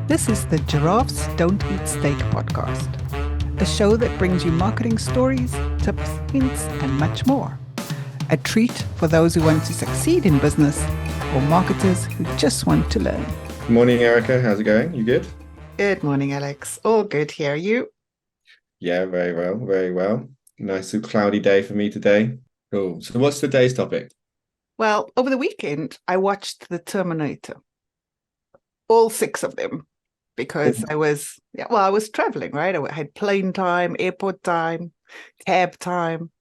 This is the Giraffes Don't Eat Steak podcast, a show that brings you marketing stories, tips, hints, and much more. A treat for those who want to succeed in business or marketers who just want to learn. Morning, Erica. How's it going? You good? Good morning, Alex. All good here. You? Yeah, very well, very well. Nice cloudy day for me today. Cool. So what's today's topic? Well, over the weekend, I watched the Terminator, all six of them, because I was traveling, right? I had plane time, airport time, cab time.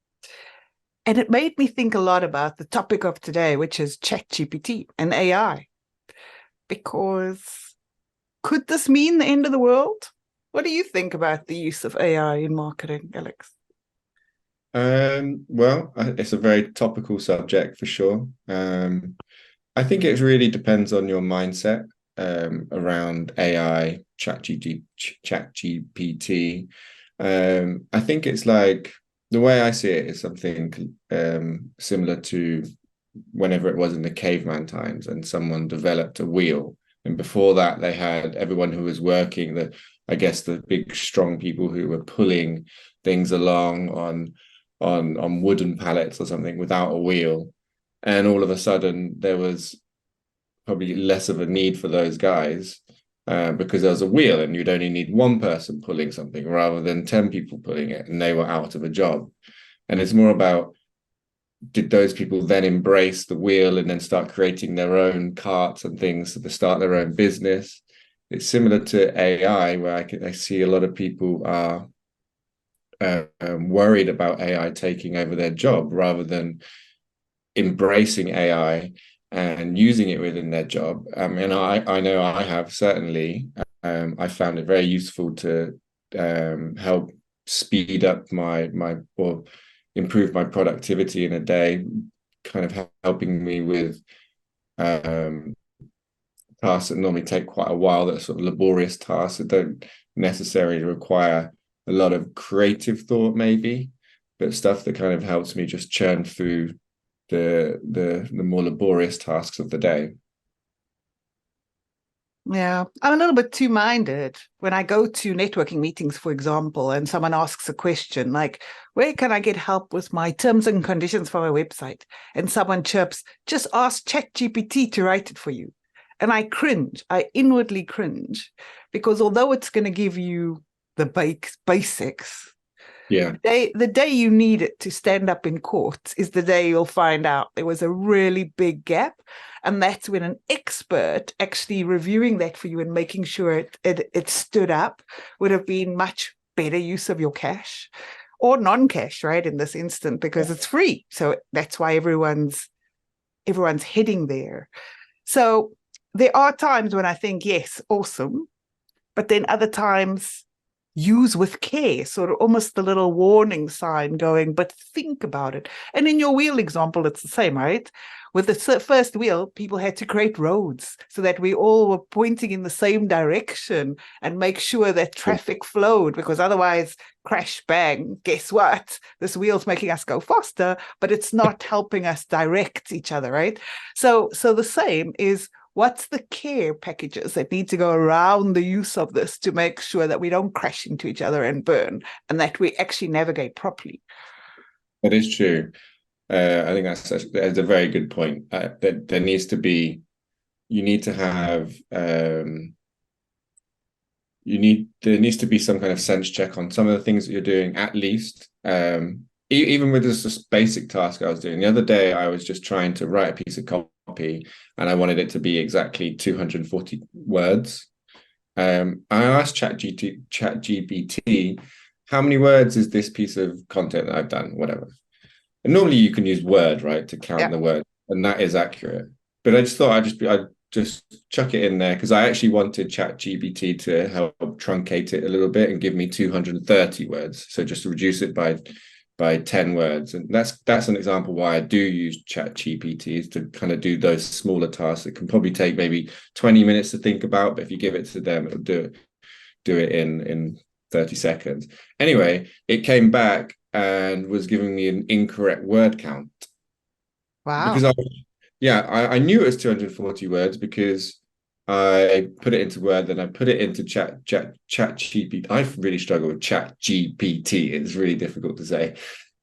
And it made me think a lot about the topic of today, which is ChatGPT and AI. Because could this mean the end of the world? What do you think about the use of AI in marketing, Alex? It's a very topical subject for sure. I think it really depends on your mindset around AI, ChatGPT. I think it's like the way I see it is something similar to whenever it was in the caveman times and someone developed a wheel. And before that, they had everyone who was working, I guess the big strong people who were pulling things along on wooden pallets or something without a wheel. And all of a sudden there was probably less of a need for those guys because there was a wheel and you'd only need one person pulling something rather than 10 people pulling it, and they were out of a job. And it's more about, did those people then embrace the wheel and then start creating their own carts and things to start their own business? It's similar to AI, where I see a lot of people are worried about AI taking over their job rather than embracing AI and using it within their job. And I know I have certainly. I found it very useful to help speed up or improve my productivity in a day, kind of helping me with tasks that normally take quite a while, that are sort of laborious tasks that don't necessarily require a lot of creative thought, maybe, but stuff that kind of helps me just churn through the more laborious tasks of the day. Yeah, I'm a little bit two-minded. When I go to networking meetings, for example, and someone asks a question like, where can I get help with my terms and conditions for my website? And someone chirps, just ask ChatGPT to write it for you. And I cringe. I inwardly cringe, because although it's going to give you the basics, Yeah. the day you need it to stand up in court is the day you'll find out there was a really big gap. And that's when an expert actually reviewing that for you and making sure it stood up would have been much better use of your cash or non-cash, right? In this instant, because it's free. So that's why everyone's heading there. So there are times when I think, yes, awesome. But then other times, use with care, sort of almost the little warning sign going, but think about it. And in your wheel example, it's the same, right? With the first wheel, people had to create roads so that we all were pointing in the same direction and make sure that traffic flowed, because otherwise, crash, bang, guess what? This wheel's making us go faster, but it's not helping us direct each other, right? So the same is, what's the care packages that need to go around the use of this to make sure that we don't crash into each other and burn, and that we actually navigate properly? That is true. I think that's a very good point. That there needs to be, you need to have, there needs to be some kind of sense check on some of the things that you're doing, at least. Even with this basic task I was doing the other day, I was just trying to write a piece of copy, and I wanted it to be exactly 240 words. I asked ChatGPT, how many words is this piece of content that I've done, whatever. And normally you can use Word, right, to count the words, and that is accurate. But I just thought I'd just chuck it in there, because I actually wanted ChatGPT to help truncate it a little bit and give me 230 words. So just to reduce it by 10 words. And that's an example why I do use ChatGPT, is to kind of do those smaller tasks that can probably take maybe 20 minutes to think about, but if you give it to them, it'll do it in 30 seconds. Anyway, it came back and was giving me an incorrect word count. Wow. Because I knew it was 240 words, because I put it into Word, then I put it into ChatGPT. I really struggle with ChatGPT. It's really difficult to say.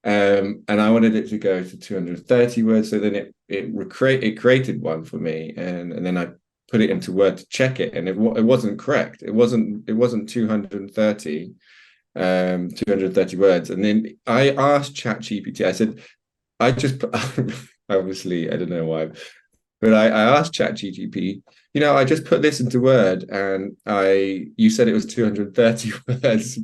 And I wanted it to go to 230 words. So then it created one for me, and then I put it into Word to check it, and it wasn't correct. It wasn't 230 words. And then I asked ChatGPT. I said, I just put, obviously I don't know why, but I asked ChatGPT, I just put this into Word, and you said it was 230 words,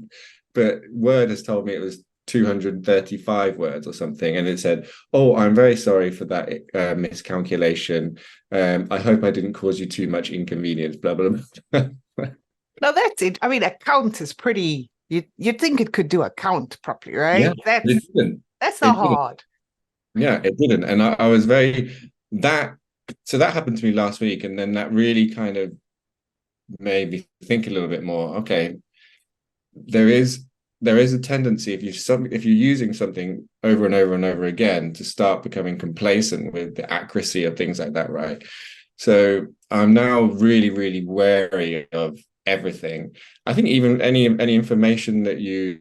but Word has told me it was 235 words or something, and it said, "Oh, I'm very sorry for that miscalculation. I hope I didn't cause you too much inconvenience." Blah blah blah. No, that's it. I mean, a count is pretty. You'd think it could do a count properly, right? Yeah, it didn't. That's It not didn't. hard. Yeah, it didn't, and I was very that. So that happened to me last week, and then that really kind of made me think a little bit more. Okay, there is a tendency if you're using something over and over and over again to start becoming complacent with the accuracy of things like that, right? So I'm now really, really wary of everything. I think even any information that you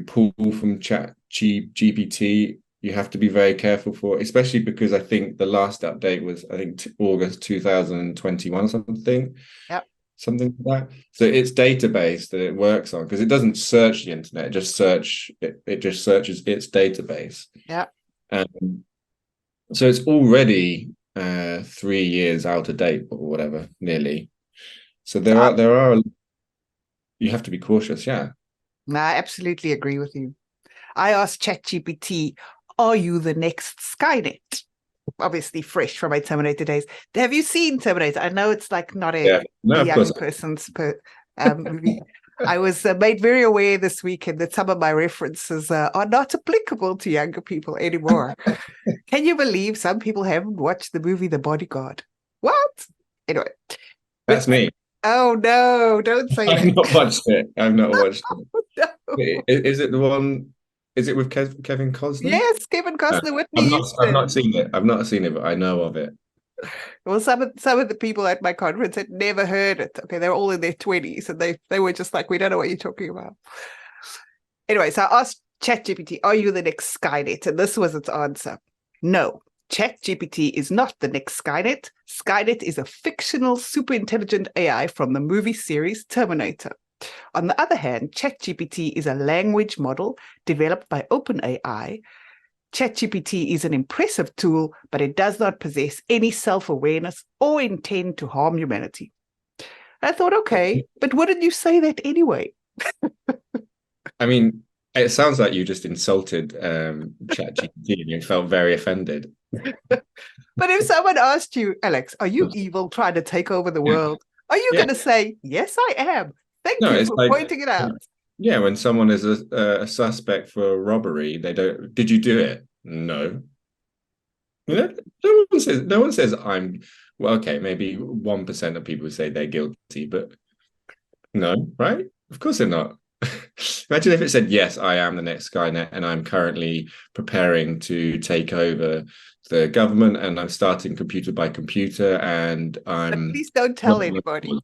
pull from GPT, you have to be very careful for, especially because I think the last update was, I think, August 2021 or something. Yep. Something like that. So it's database that it works on, because it doesn't search the internet, it just searches its database. Yeah. So it's already 3 years out of date or whatever, nearly. So there are you have to be cautious, yeah. No, I absolutely agree with you. I asked ChatGPT, are you the next Skynet? Obviously fresh from my Terminator days. Have you seen Terminator? I know it's like not a young person's movie. I was made very aware this weekend that some of my references are not applicable to younger people anymore. Can you believe some people haven't watched the movie The Bodyguard? What? Anyway. That's me. Oh, no, don't say that. I've not watched it. I've not watched it. No. Is it the one? Is it with Kevin Costner? Yes, Kevin Costner, Whitney I've Houston. not seen it. I've not seen it, but I know of it. Well, some of the people at my conference had never heard it. Okay, they're all in their 20s, and they were just like, we don't know what you're talking about. Anyway, so I asked ChatGPT, are you the next Skynet? And this was its answer. No, ChatGPT is not the next Skynet. Skynet is a fictional super intelligent AI from the movie series Terminator. On the other hand, ChatGPT is a language model developed by OpenAI. ChatGPT is an impressive tool, but it does not possess any self-awareness or intend to harm humanity. I thought, okay, but wouldn't you say that anyway? I mean, it sounds like you just insulted ChatGPT and you felt very offended. But if someone asked you, Alex, are you evil trying to take over the world? Are you going to say, yes, I am? Thank you for pointing it out. Yeah, when someone is a suspect for robbery, they don't. Did you do it? No. No one says I'm. Well, okay, maybe 1% of people say they're guilty, but no, right? Of course they're not. Imagine if it said, yes, I am the next Skynet, and I'm currently preparing to take over the government, and I'm starting computer by computer, and I'm. But please don't tell anybody.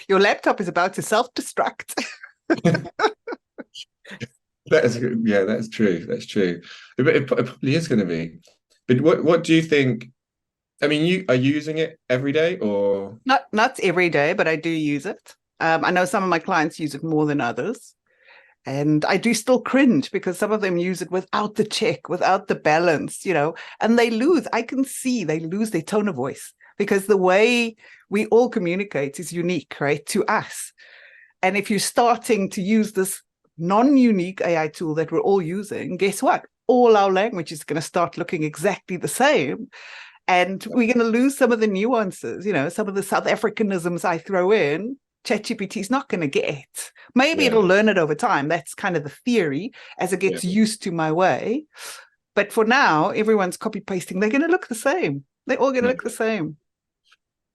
Your laptop is about to self-destruct. That's true. That's true. It probably is going to be. But what do you think? I mean, you are using it every day, or not every day, but I do use it. I know some of my clients use it more than others. And I do still cringe because some of them use it without the check, without the balance, and I can see they lose their tone of voice because the way we all communicate is unique, right, to us. And if you're starting to use this non-unique AI tool that we're all using, guess what? All our language is going to start looking exactly the same. And we're going to lose some of the nuances, some of the South Africanisms I throw in. ChatGPT is not going to get. Maybe it'll learn it over time. That's kind of the theory as it gets used to my way. But for now, everyone's copy pasting. They're going to look the same. They're all going to look the same.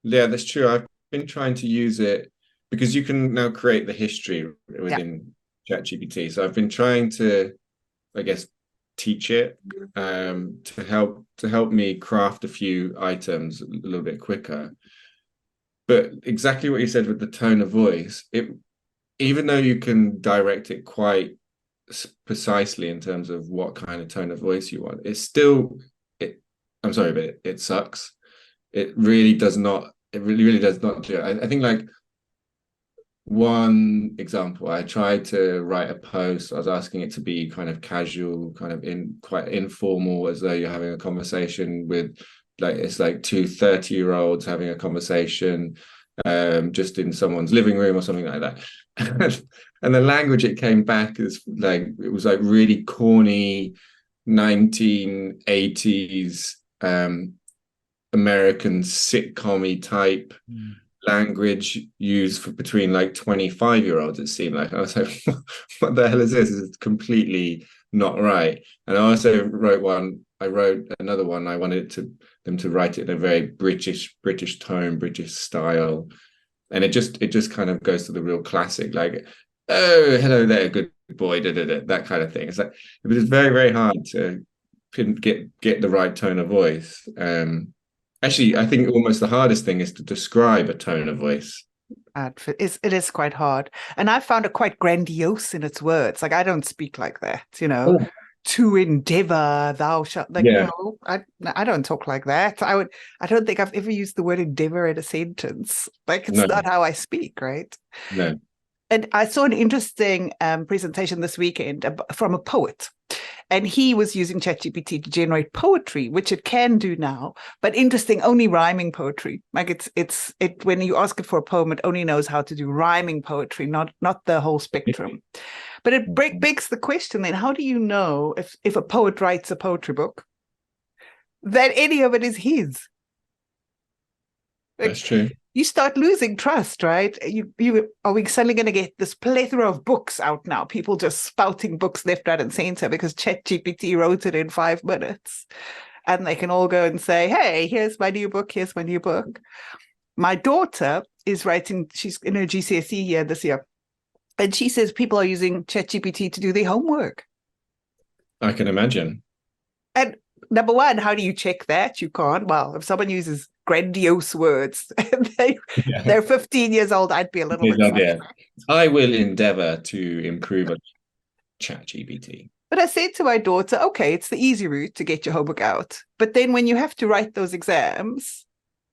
Yeah, that's true. I've been trying to use it because you can now create the history within ChatGPT. So I've been trying to, I guess, teach it to help me craft a few items a little bit quicker. But exactly what you said with the tone of voice, even though you can direct it quite precisely in terms of what kind of tone of voice you want, it's still I'm sorry, but it sucks. It really does not. It really does not do it. I think like one example, I tried to write a post. I was asking it to be kind of casual, kind of quite informal, as though you're having a conversation with, like, it's like two 30-year-olds having a conversation, just in someone's living room or something like that. And the language it came back is like, it was like really corny 1980s American sitcom-y type language used for between like 25-year-olds, it seemed like. I was like, what the hell is this? It's completely not right. And I also wrote another one. I wanted them to write it in a very British tone, British style. And it just kind of goes to the real classic, like, oh, hello there, good boy, that kind of thing. It's like, it was very, very hard to get the right tone of voice. Actually, I think almost the hardest thing is to describe a tone of voice. It is quite hard. And I found it quite grandiose in its words. Like, I don't speak like that, Oh. To endeavor, thou shalt, like, Yeah. no, I don't talk like that. I don't think I've ever used the word endeavor in a sentence. Like, it's not how I speak, right? No. And I saw an interesting presentation this weekend from a poet. And he was using ChatGPT to generate poetry, which it can do now, but interesting, only rhyming poetry. Like it's when you ask it for a poem, it only knows how to do rhyming poetry, not the whole spectrum. But it begs the question then, how do you know if a poet writes a poetry book that any of it is his? That's true. You start losing trust, right? Are we suddenly going to get this plethora of books out now? People just spouting books left, right, and center because ChatGPT wrote it in 5 minutes, and they can all go and say, "Hey, here's my new book. Here's my new book." My daughter is writing; she's in her GCSE year this year, and she says people are using ChatGPT to do their homework. I can imagine. And number one, how do you check that? You can't. Well, if someone uses grandiose words and they're 15 years old, I'd be a little bit suspect. I will endeavor to improve on ChatGPT. But I said to my daughter, okay, it's the easy route to get your homework out. But then when you have to write those exams,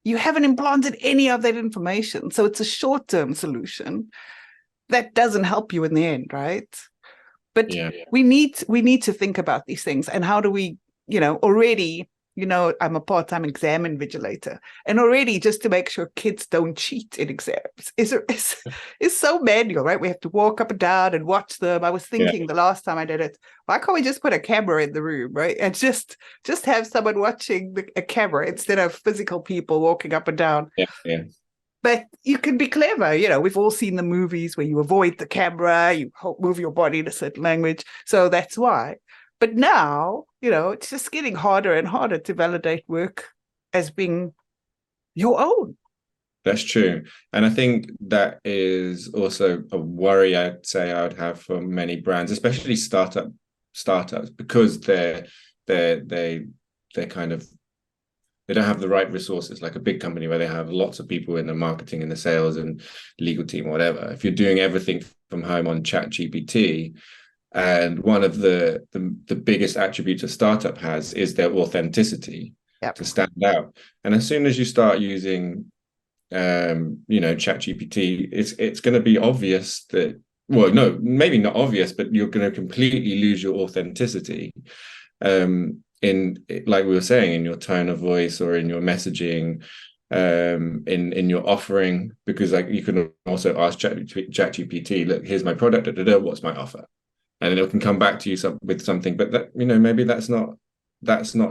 you haven't implanted any of that information. So it's a short-term solution that doesn't help you in the end, right? But we need to think about these things. And how do we, already, I'm a part-time exam invigilator, and already just to make sure kids don't cheat in exams is so manual, right? We have to walk up and down and watch them. I was thinking the last time I did it, why can't we just put a camera in the room, right? And just have someone watching a camera instead of physical people walking up and down. Yeah. But you can be clever. We've all seen the movies where you avoid the camera, you move your body in a certain language. So that's why. But now, it's just getting harder and harder to validate work as being your own. That's true. And I think that is also a worry I'd say I would have for many brands, especially startups, because they're kind of, they don't have the right resources, like a big company where they have lots of people in the marketing and the sales and legal team or whatever. If you're doing everything from home on ChatGPT, and one of the biggest attributes a startup has is their authenticity to stand out. And as soon as you start using, ChatGPT, it's going to be obvious that, well, no, maybe not obvious, but you're going to completely lose your authenticity. In, like we were saying, in your tone of voice or in your messaging, in your offering, because like you can also ask ChatGPT, look, here's my product, what's my offer? And then it can come back to you with something, but that, maybe that's not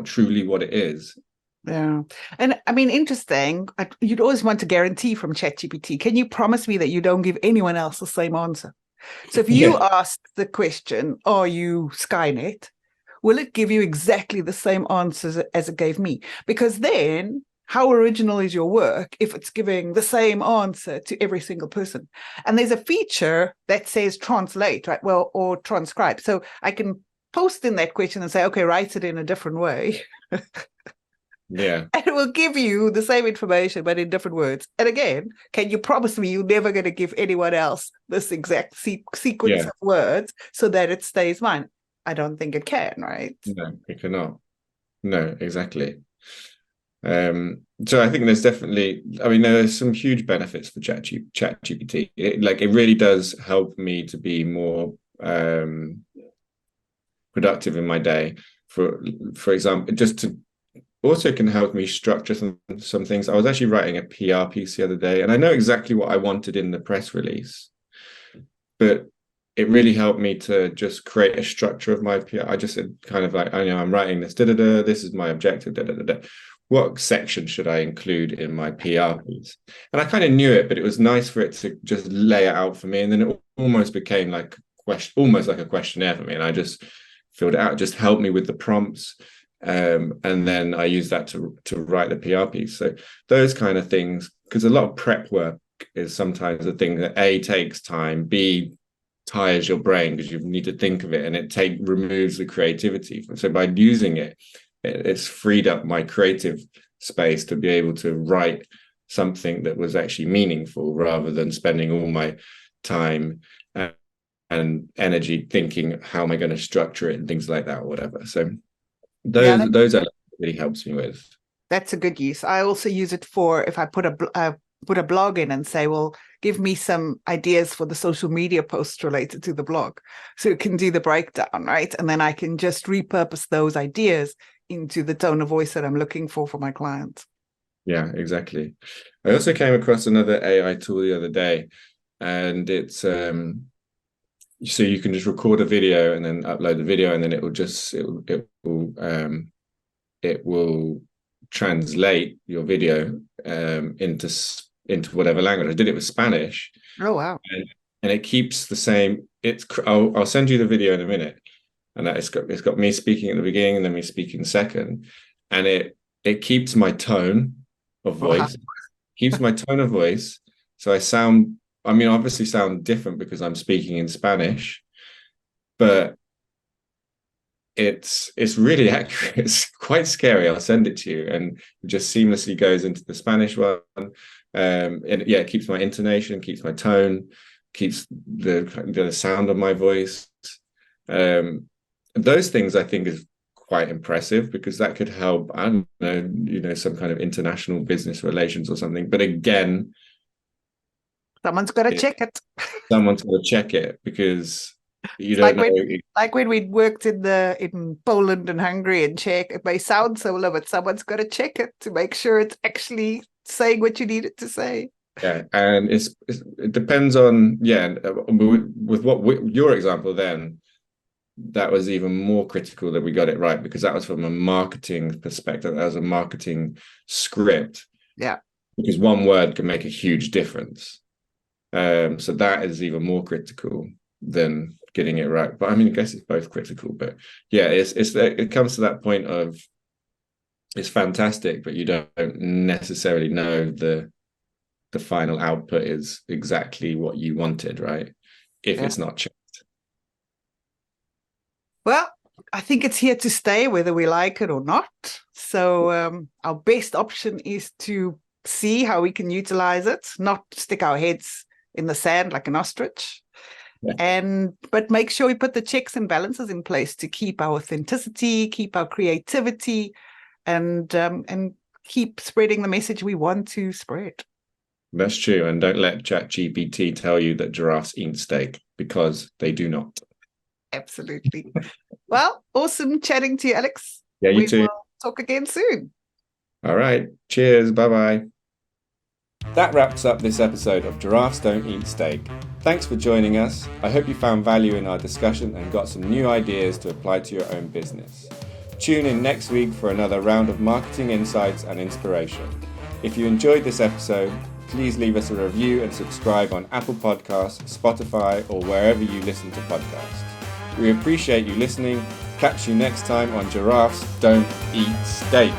truly what it is. Yeah. And I mean, interesting. You'd always want a guarantee from ChatGPT. Can you promise me that you don't give anyone else the same answer? So if you ask the question, are you Skynet? Will it give you exactly the same answers as it gave me? Because then how original is your work if it's giving the same answer to every single person? And there's a feature that says translate, right? Well, or transcribe. So I can post in that question and say, okay, write it in a different way. Yeah. And it will give you the same information, but in different words. And again, can you promise me you're never going to give anyone else this exact sequence of words so that it stays mine? I don't think it can, right? No, it cannot. No, exactly. So I think there's definitely, I mean, there's some huge benefits for ChatGPT. It really does help me to be more productive in my day. For example, just to also can help me structure some things. I was actually writing a PR piece the other day, and I know exactly what I wanted in the press release, but it really helped me to just create a structure of my PR. I just said kind of like, I know I'm writing this, this is my objective, what section should I include in my PR piece? And I kind of knew it, but it was nice for it to just lay it out for me. And then it almost became like almost like a questionnaire for me. And I just filled it out, just helped me with the prompts. And then I use that to write the PR piece. So those kind of things, because a lot of prep work is sometimes a thing that A, takes time, B, tires your brain because you need to think of it, and it removes the creativity. So by using it, it's freed up my creative space to be able to write something that was actually meaningful rather than spending all my time and energy thinking, how am I going to structure it and things like that or whatever. So those are really helps me with. That's a good use. I also use it for if I put a blog in and say, well, give me some ideas for the social media posts related to the blog. So it can do the breakdown, right? And then I can just repurpose those ideas into the tone of voice that I'm looking for my clients. Yeah, exactly. I also came across another AI tool the other day, and it's so you can just record a video and then upload the video, and then it will translate your video into whatever language. I did it with Spanish. Oh wow! And it keeps the same. I'll send you the video in a minute, and it's got me speaking at the beginning and then me speaking second, and it keeps my tone of voice, keeps my tone of voice. So I obviously sound different because I'm speaking in Spanish, but it's really accurate. It's quite scary. I'll send it to you, and it just seamlessly goes into the Spanish one. And it keeps my intonation, keeps my tone, keeps the sound of my voice. Those things I think is quite impressive because that could help, I don't know, some kind of international business relations or something. But again, someone's got to check it. Someone's got to check it because you don't know. Like when we worked in Poland and Hungary and Czech, it may sound similar, but someone's got to check it to make sure it's actually saying what you need it to say. Yeah, and it depends on with your example then. That was even more critical that we got it right because that was from a marketing perspective. That was a marketing script. Yeah. Because one word can make a huge difference. So that is even more critical than getting it right. But I mean, I guess it's both critical. But yeah, it comes to that point of it's fantastic, but you don't necessarily know the final output is exactly what you wanted, right? If it's not checked. Well, I think it's here to stay, whether we like it or not. So our best option is to see how we can utilize it, not stick our heads in the sand like an ostrich. Yeah. But make sure we put the checks and balances in place to keep our authenticity, keep our creativity, and keep spreading the message we want to spread. That's true. And don't let ChatGPT tell you that giraffes eat steak, because they do not. Absolutely. Well, awesome chatting to you, Alex. Yeah, you too. We'll talk again soon. All right. Cheers. Bye-bye. That wraps up this episode of Giraffes Don't Eat Steak. Thanks for joining us. I hope you found value in our discussion and got some new ideas to apply to your own business. Tune in next week for another round of marketing insights and inspiration. If you enjoyed this episode, please leave us a review and subscribe on Apple Podcasts, Spotify, or wherever you listen to podcasts. We appreciate you listening. Catch you next time on Giraffes Don't Eat Steak.